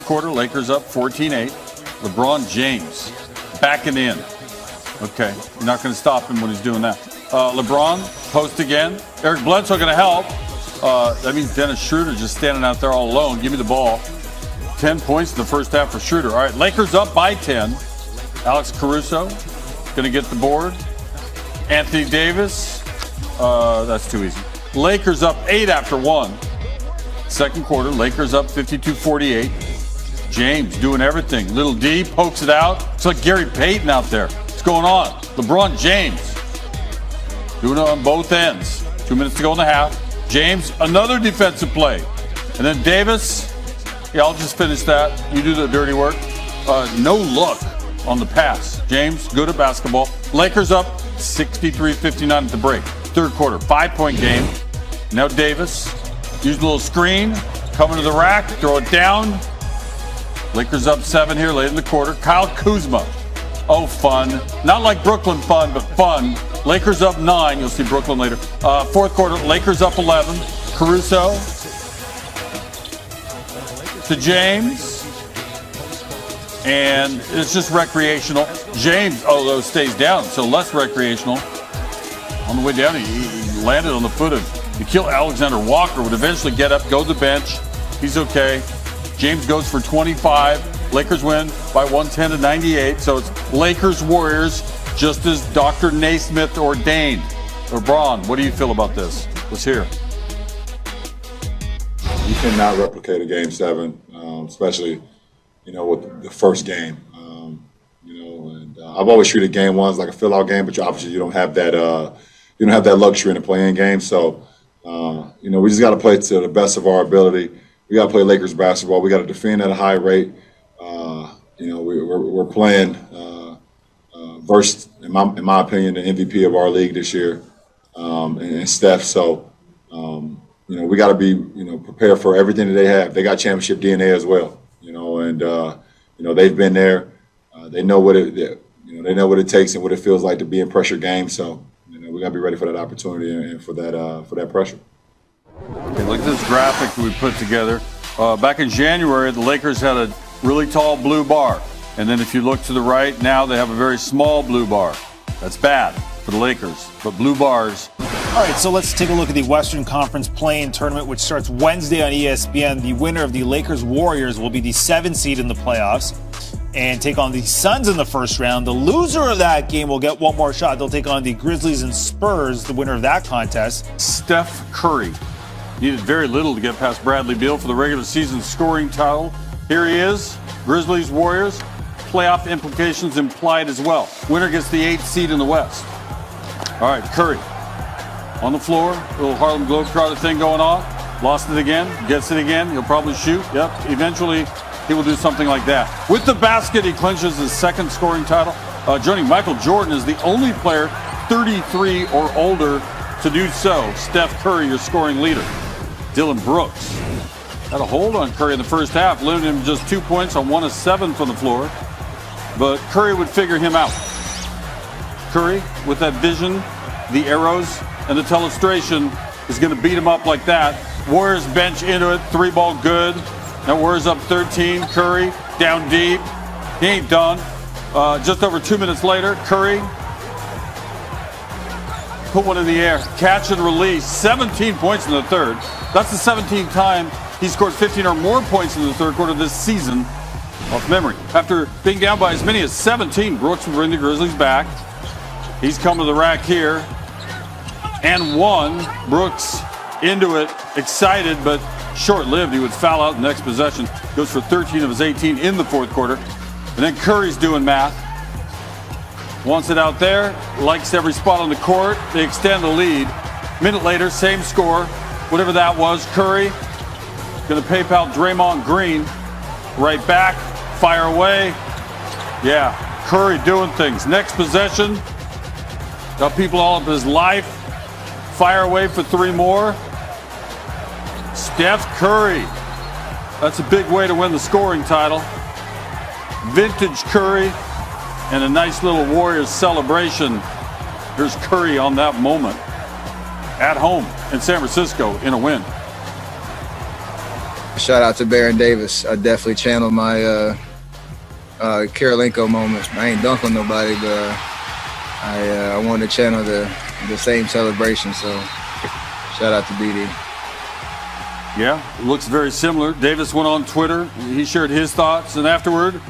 quarter, Lakers up 14-8. LeBron James backing in. Okay, you're not going to stop him when he's doing that. LeBron, post again. Eric Bledsoe going to help. That means Dennis Schroeder just standing out there all alone. Give me the ball. 10 points in the first half for Schroeder. All right, Lakers up by 10. Alex Caruso going to get the board. Anthony Davis. That's too easy. Lakers up 8 after 1. Second quarter, Lakers up 52-48. James doing everything. Little D pokes it out. It's like Gary Payton out there. What's going on? LeBron James doing it on both ends. 2 minutes to go in the half. James, another defensive play. And then Davis. Yeah, I'll just finish that. You do the dirty work. No look on the pass. James, good at basketball. Lakers up 63-59 at the break. Third quarter, 5-point game. Now Davis, use a little screen, coming to the rack, throw it down. Lakers up 7 here late in the quarter. Kyle Kuzma. Oh, fun. Not like Brooklyn fun, but fun. Lakers up 9. You'll see Brooklyn later. Fourth quarter, Lakers up 11. Caruso to James. And it's just recreational. James, although stays down, so less recreational. On the way down, he landed on the foot of Nickeil Alexander-Walker, would eventually get up, go to the bench. He's okay. James goes for 25. Lakers win by 110-98. So it's Lakers-Warriors, just as Dr. Naismith ordained. LeBron, what do you feel about this? Let's hear. You cannot replicate a Game 7, especially, with the first game. And I've always treated Game 1s like a fill-out game, but obviously you don't have that. You don't have that luxury in a play-in game. So, we just got to play to the best of our ability. We got to play Lakers basketball. We got to defend at a high rate. We're playing versus, in my opinion, the MVP of our league this year, and Steph. So, we got to be, prepared for everything that they have. They got championship DNA as well, and they've been there. They know what they know what it takes and what it feels like to be in pressure games. So, we got to be ready for that opportunity and for that pressure. Okay, look at this graphic we put together. Back in January, the Lakers had a really tall blue bar. And then if you look to the right, now they have a very small blue bar. That's bad for the Lakers, but blue bars. All right, so let's take a look at the Western Conference play-in tournament, which starts Wednesday on ESPN. The winner of the Lakers-Warriors will be the 7th seed in the playoffs and take on the Suns in the first round. The loser of that game will get one more shot. They'll take on the Grizzlies and Spurs, the winner of that contest. Steph Curry needed very little to get past Bradley Beal for the regular season scoring title. Here he is, Grizzlies, Warriors. Playoff implications implied as well. Winner gets the 8th seed in the West. All right, Curry on the floor, little Harlem Globetrotter thing going on. Lost it again, gets it again. He'll probably shoot. Yep, eventually he will do something like that. With the basket, he clinches his 2nd scoring title. Joining Michael Jordan is the only player 33 or older to do so. Steph Curry, your scoring leader. Dylan Brooks had a hold on Curry in the first half, limited him just 2 points on 1 of 7 from the floor. But Curry would figure him out. Curry, with that vision, the arrows, and the telestration, is going to beat him up like that. Warriors bench into it, 3-ball good. Now Warriors up 13. Curry down deep. He ain't done. Just over 2 minutes later, Curry put one in the air, catch and release. 17 points in the third. That's the 17th time he scored 15 or more points in the third quarter this season. Off memory. After being down by as many as 17, Brooks would bring the Grizzlies back. He's come to the rack here. And one. Brooks into it, excited, but short-lived. He would foul out the next possession. Goes for 13 of his 18 in the fourth quarter. And then Curry's doing math. Wants it out there. Likes every spot on the court. They extend the lead. Minute later, same score. Whatever that was, Curry going to PayPal Draymond Green. Right back. Fire away. Yeah, Curry doing things. Next possession. Got people all up his life. Fire away for 3 more. Steph Curry. That's a big way to win the scoring title. Vintage Curry and a nice little Warriors celebration. Here's Curry on that moment. At home in San Francisco in a win. Shout out to Baron Davis. I definitely channeled my Karolinko moments. I ain't dunk on nobody, but I wanted to channel the same celebration. So shout out to BD. Yeah, it looks very similar. Davis went on Twitter. He shared his thoughts, and afterward,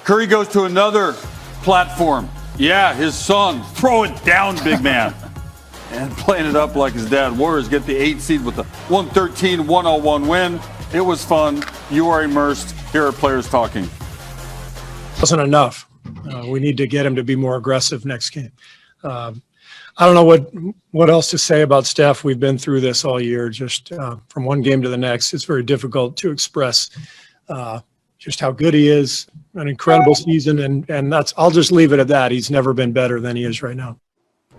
Curry goes to another platform. Yeah, his son. Throw it down, big man. And playing it up like his dad. Warriors get the 8th seed with the 113-101 win. It was fun. You are immersed. Here are players talking. Wasn't enough. We need to get him to be more aggressive next game. I don't know what else to say about Steph. We've been through this all year. Just from one game to the next, it's very difficult to express just how good he is. An incredible season, and that's. I'll just leave it at that. He's never been better than he is right now.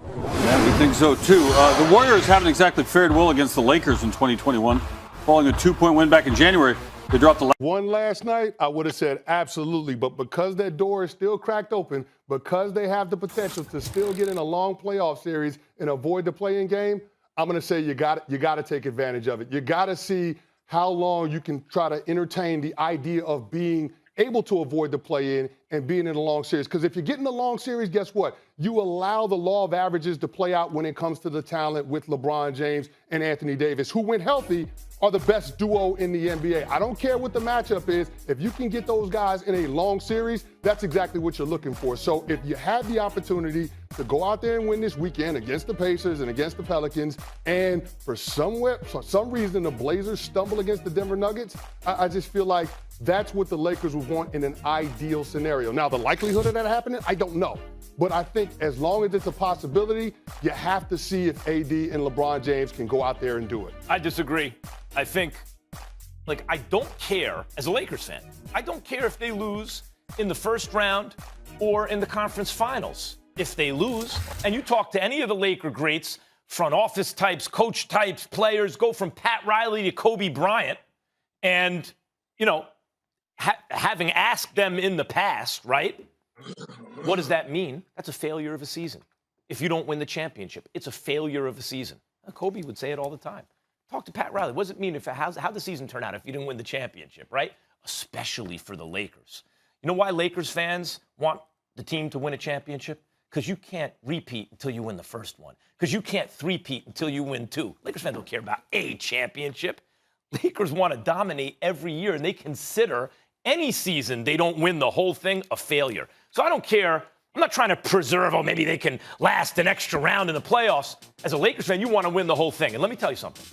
Yeah, we think so too. The Warriors haven't exactly fared well against the Lakers in 2021, following a 2-point win back in January. They dropped the one last night. I would have said absolutely, but because that door is still cracked open, because they have the potential to still get in a long playoff series and avoid the play-in game, I'm going to say you got to take advantage of it. You got to see how long you can try to entertain the idea of being able to avoid the play-in and being in a long series. Because if you get in a long series, guess what? You allow the law of averages to play out when it comes to the talent with LeBron James and Anthony Davis, who, when healthy, are the best duo in the NBA. I don't care what the matchup is. If you can get those guys in a long series, that's exactly what you're looking for. So if you have the opportunity to go out there and win this weekend against the Pacers and against the Pelicans, and for some reason the Blazers stumble against the Denver Nuggets, I just feel like that's what the Lakers would want in an ideal scenario. Now, the likelihood of that happening, I don't know. But I think as long as it's a possibility, you have to see if AD and LeBron James can go out there and do it. I disagree. I think, I don't care, as a Lakers fan, I don't care if they lose in the first round or in the conference finals. If they lose, and you talk to any of the Laker greats, front office types, coach types, players, go from Pat Riley to Kobe Bryant, and, having asked them in the past, right? What does that mean? That's a failure of a season. If you don't win the championship, it's a failure of a season. Kobe would say it all the time. Talk to Pat Riley. What does it mean how the season turned out if you didn't win the championship, right? Especially for the Lakers. You know why Lakers fans want the team to win a championship? Because you can't repeat until you win the first one. Because you can't three-peat until you win two. Lakers fans don't care about a championship. Lakers want to dominate every year, and they consider any season they don't win the whole thing a failure. So I don't care. I'm not trying to preserve, maybe they can last an extra round in the playoffs. As a Lakers fan, you want to win the whole thing. And let me tell you something.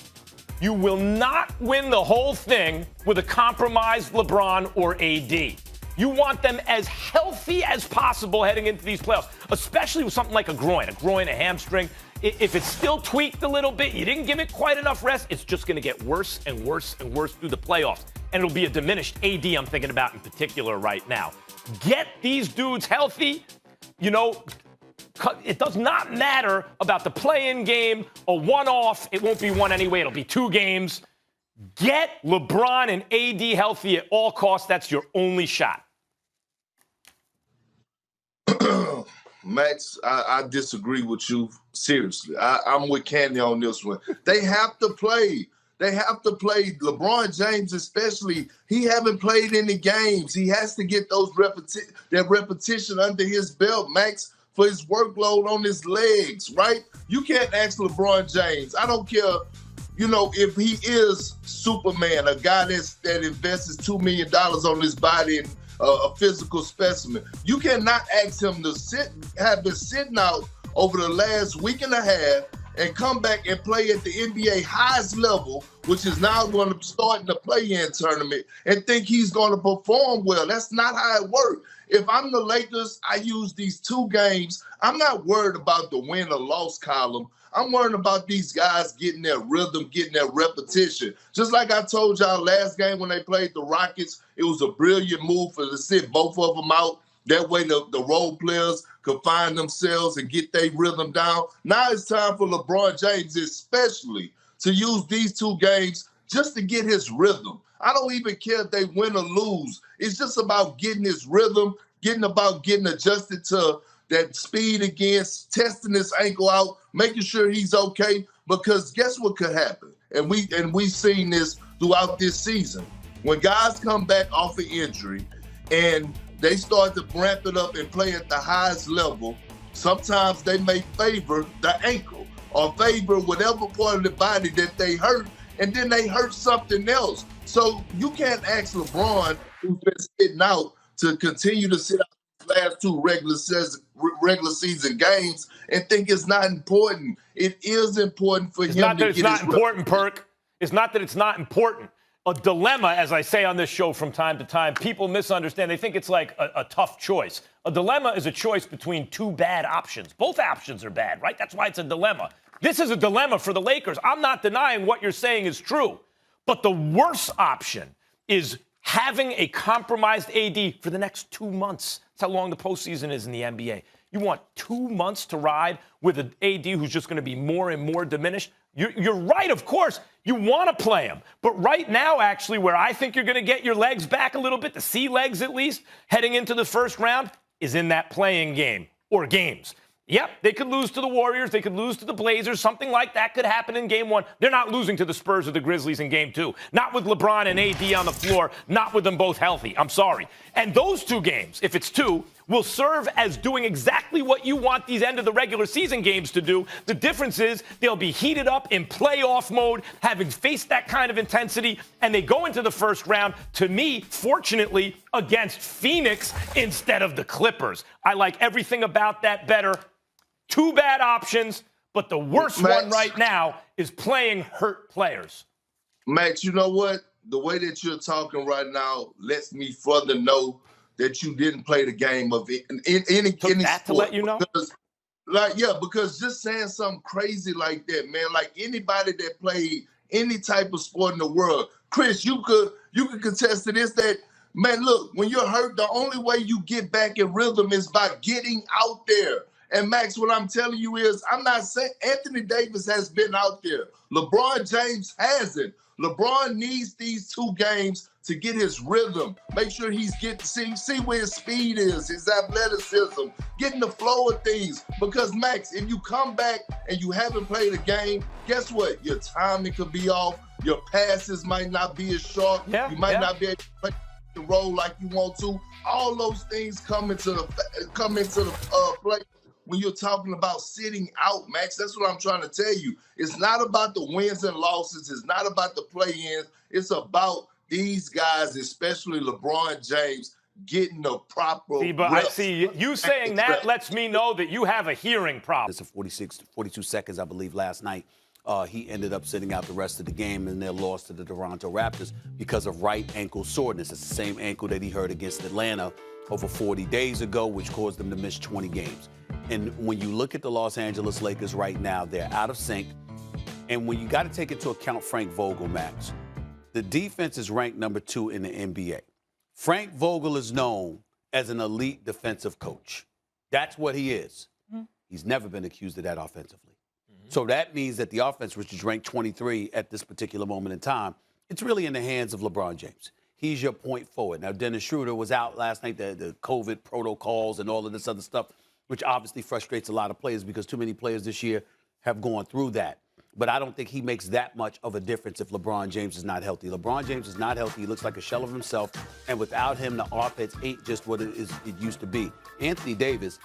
You will not win the whole thing with a compromised LeBron or AD. You want them as healthy as possible heading into these playoffs, especially with something like a groin, a hamstring. If it's still tweaked a little bit, you didn't give it quite enough rest, it's just going to get worse and worse and worse through the playoffs. And it'll be a diminished AD I'm thinking about in particular right now. Get these dudes healthy. It does not matter about the play-in game, a one-off. It won't be one anyway. It'll be 2 games. Get LeBron and AD healthy at all costs. That's your only shot. Max, I disagree with you seriously. I'm with Candy on this one. They have to play. They have to play. LeBron James especially, he haven't played any games. He has to get that repetition under his belt, Max, for his workload on his legs, right? You can't ask LeBron James. I don't care, if he is Superman, a guy that invests $2 million on his body and a physical specimen. You cannot ask him to have been sitting out over the last week and a half and come back and play at the NBA highest level, which is now going to start in the play-in tournament, and think he's going to perform well. That's not how it works. If I'm the Lakers, I use these 2 games. I'm not worried about the win or loss column. I'm worried about these guys getting their rhythm, getting their repetition. Just like I told y'all last game when they played the Rockets, it was a brilliant move to sit both of them out. That way the role players could find themselves and get their rhythm down. Now it's time for LeBron James especially to use these 2 games just to get his rhythm. I don't even care if they win or lose. It's just about getting his rhythm, getting adjusted to that speed again, testing his ankle out, making sure he's okay. Because guess what could happen? And we've seen this throughout this season. When guys come back off an injury and they start to ramp it up and play at the highest level, sometimes they may favor the ankle or favor whatever part of the body that they hurt, and then they hurt something else. So you can't ask LeBron, who's been sitting out, to continue to sit out the last two regular season games and think it's not important. It is important for him to get his It's not important, Perk. It's not that it's not important. A dilemma, as I say on this show from time to time, people misunderstand. They think it's like a tough choice. A dilemma is a choice between two bad options. Both options are bad, right? That's why it's a dilemma. This is a dilemma for the Lakers. I'm not denying what you're saying is true. But the worst option is having a compromised AD for the next 2 months. That's how long the postseason is in the NBA. You want 2 months to ride with an AD who's just going to be more and more diminished? You're right, of course. You want to play him. But right now, actually, where I think you're going to get your legs back a little bit, the sea legs at least, heading into the first round, is in that playing game or games. Yep, they could lose to the Warriors. They could lose to the Blazers. Something like that could happen in game one. They're not losing to the Spurs or the Grizzlies in game two. Not with LeBron and AD on the floor. Not with them both healthy. I'm sorry. And those two games, if it's two, will serve as doing exactly what you want these end of the regular season games to do. The difference is they'll be heated up in playoff mode, having faced that kind of intensity, and they go into the first round, to me, fortunately, against Phoenix instead of the Clippers. I like everything about that better. Two bad options, but the worst one right now is playing hurt players. Max, you know what? The way that you're talking right now lets me further know that you didn't play the game of it in any sport. To let you know? Because just saying something crazy like that, man, like anybody that played any type of sport in the world, Chris, you could contest to this, that, man, look, when you're hurt, the only way you get back in rhythm is by getting out there. And Max, what I'm telling you is, I'm not saying Anthony Davis has been out there. LeBron James hasn't. LeBron needs these 2 games to get his rhythm. Make sure he's getting see where his speed is, his athleticism, getting the flow of things. Because Max, if you come back and you haven't played a game, guess what? Your timing could be off. Your passes might not be as sharp. You might not be able to play the role like you want to. All those things come into the play. When you're talking about sitting out, Max, that's what I'm trying to tell you. It's not about the wins and losses. It's not about the play-ins. It's about these guys, especially LeBron James, getting the proper reps. You saying that lets me know that you have a hearing problem. It's a 42 seconds, I believe, last night. He ended up sitting out the rest of the game in their loss to the Toronto Raptors because of right ankle soreness. It's the same ankle that he hurt against Atlanta over 40 days ago, which caused them to miss 20 games. And when you look at the Los Angeles Lakers right now, they're out of sync. And when you got to take into account Frank Vogel, Max, the defense is ranked number 2 in the NBA. Frank Vogel is known as an elite defensive coach. That's what he is. Mm-hmm. He's never been accused of that offensively. Mm-hmm. So that means that the offense, which is ranked 23 at this particular moment in time, it's really in the hands of LeBron James. He's your point forward. Now, Dennis Schroeder was out last night, the COVID protocols and all of this other stuff, which obviously frustrates a lot of players because too many players this year have gone through that. But I don't think he makes that much of a difference if LeBron James is not healthy. LeBron James is not healthy. He looks like a shell of himself. And without him, the offense ain't just what it used to be. Anthony Davis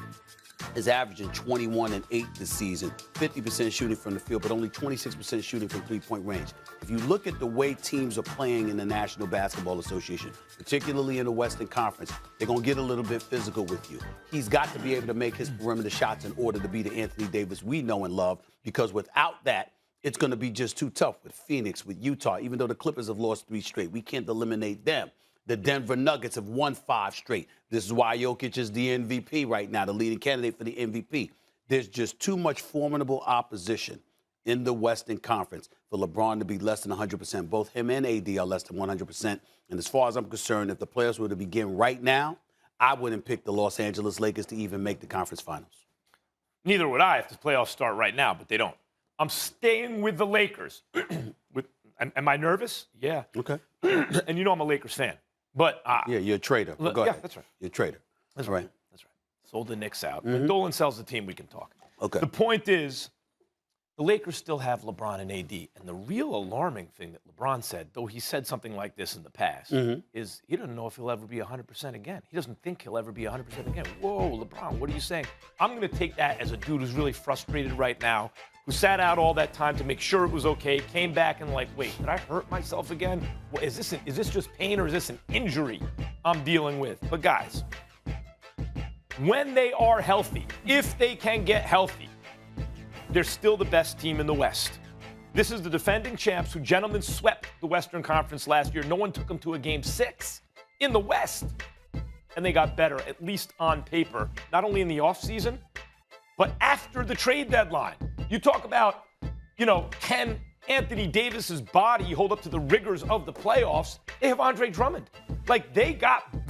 is averaging 21 and 8 this season, 50% shooting from the field, but only 26% shooting from three-point range. If you look at the way teams are playing in the National Basketball Association, particularly in the Western Conference, they're going to get a little bit physical with you. He's got to be able to make his perimeter shots in order to be the Anthony Davis we know and love, because without that, it's going to be just too tough with Phoenix, with Utah. Even though the Clippers have lost 3 straight, we can't eliminate them. The Denver Nuggets have won 5 straight. This is why Jokic is the MVP right now, the leading candidate for the MVP. There's just too much formidable opposition in the Western Conference for LeBron to be less than 100%. Both him and AD are less than 100%. And as far as I'm concerned, if the players were to begin right now, I wouldn't pick the Los Angeles Lakers to even make the conference finals. Neither would I if the playoffs start right now, but they don't. I'm staying with the Lakers. Am I nervous? Yeah. Okay. And you know I'm a Lakers fan. But yeah, you're a trader. Go ahead. That's right. You're a trader. That's right. That's right. Sold the Knicks out. When Dolan sells the team, we can talk. Okay. The point is, The Lakers still have LeBron and AD. And the real alarming thing that LeBron said, though he said something like this in the past, is he doesn't know if he'll ever be 100% again. He doesn't think he'll ever be 100% again. Whoa, LeBron, what are you saying? I'm going to take that as a dude who's really frustrated right now, who sat out all that time to make sure it was okay, came back and like, wait, did I hurt myself again? What, is this just pain or is this an injury I'm dealing with? But guys, when they are healthy, if they can get healthy, they're still the best team in the West. This is the defending champs who, gentlemen, swept the Western Conference last year. No one took them to a Game 6 in the West. And they got better, at least on paper, not only in the offseason, but after the trade deadline. You talk about, can Anthony Davis's body hold up to the rigors of the playoffs? They have Andre Drummond. Like, they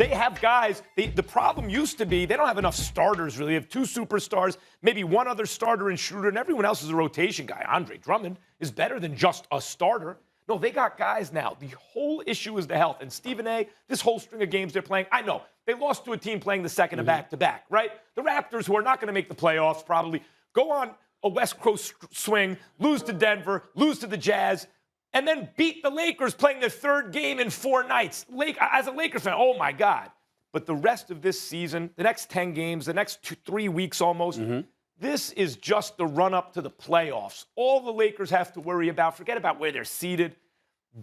have guys. The problem used to be they don't have enough starters, really. They have two superstars, maybe one other starter in Schroeder, and everyone else is a rotation guy. Andre Drummond is better than just a starter. No, they got guys now. The whole issue is the health. And Stephen A., this whole string of games they're playing, I know. They lost to a team playing the second of back-to-back, right? The Raptors, who are not going to make the playoffs probably, go on a West Coast swing, lose to Denver, lose to the Jazz, and then beat the Lakers playing their third game in 4 nights. As a Lakers fan, oh, my God. But the rest of this season, the next 10 games, the next 3 weeks almost, this is just the run-up to the playoffs. All the Lakers have to worry about, forget about where they're seated,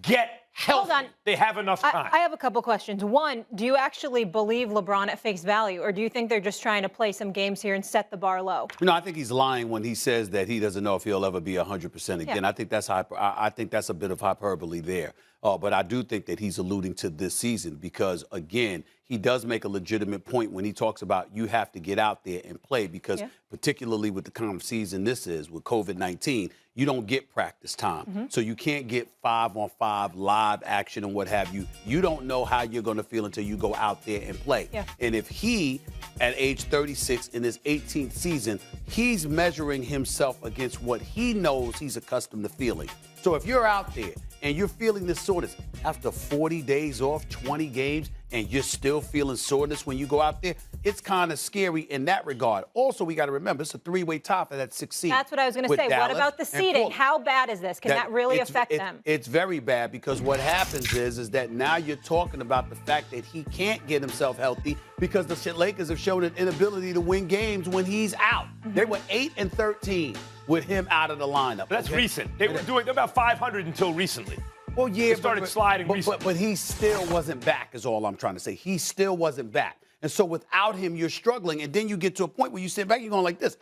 get healthy. Hold on. They have enough time. I have a couple questions. One, do you actually believe LeBron at face value, or do you think they're just trying to play some games here and set the bar low? I think he's lying when he says that he doesn't know if he'll ever be 100% again. Yeah. I think that's a bit of hyperbole there. But I do think that he's alluding to this season because, again, he does make a legitimate point when he talks about you have to get out there and play because particularly with the kind of season this is with COVID-19, you don't get practice time. So you can't get 5-on-5 live action and what have you. You don't know how you're going to feel until you go out there and play. Yeah. And if he, at age 36 in his 18th season, he's measuring himself against what he knows he's accustomed to feeling. So if you're out there and you're feeling this soreness after 40 days off, 20 games, and you're still feeling soreness when you go out there, it's kind of scary in that regard. Also, we got to remember, it's a 3-way tie for that 6th seed. That's what I was going to say. What about the seeding? How bad is this? Can that really affect them? It's very bad because what happens is that now you're talking about the fact that he can't get himself healthy because the Lakers have shown an inability to win games when he's out. They were 8-13 with him out of the lineup. But that's recent. They're about 500 until recently. Well, yeah, they started sliding recently. But he still wasn't back is all I'm trying to say. He still wasn't back. And so without him, you're struggling. And then you get to a point where you sit back, you're going like this.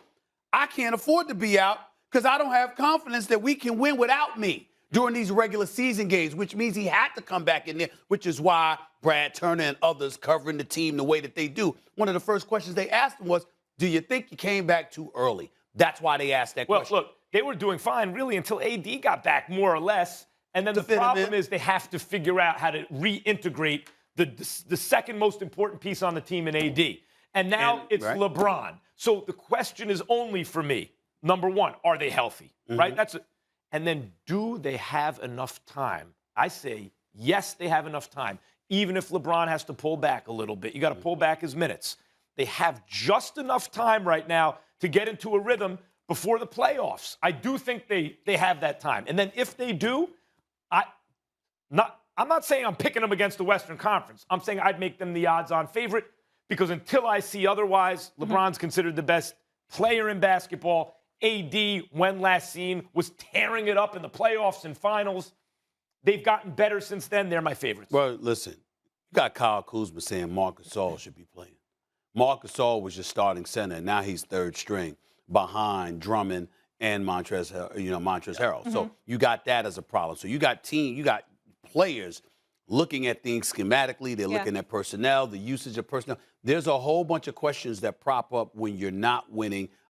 I can't afford to be out because I don't have confidence that we can win without me during these regular season games, which means he had to come back in there, which is why Brad Turner and others covering the team the way that they do. One of the first questions they asked him was, do you think you came back too early? That's why they asked that question. Well, look, they were doing fine really until AD got back more or less. And then the problem is they have to figure out how to reintegrate the second most important piece on the team in AD. And now it's LeBron. So the question is only for me, number one, are they healthy? Right? And then do they have enough time? I say, yes, they have enough time. Even if LeBron has to pull back a little bit. You got to pull back his minutes. They have just enough time right now to get into a rhythm before the playoffs. I do think they have that time. And then if they do, I'm not saying I'm picking them against the Western Conference. I'm saying I'd make them the odds-on favorite because until I see otherwise, LeBron's considered the best player in basketball. AD, when last seen, was tearing it up in the playoffs and finals. They've gotten better since then. They're my favorites. Well, listen, you got Kyle Kuzma saying Marc Gasol should be playing. Marc Gasol was your starting center, and now he's third string behind Drummond and Montrezl Harrell. So you got that as a problem. So you got players looking at things schematically. They're looking at personnel, the usage of personnel. There's a whole bunch of questions that prop up when you're not winning.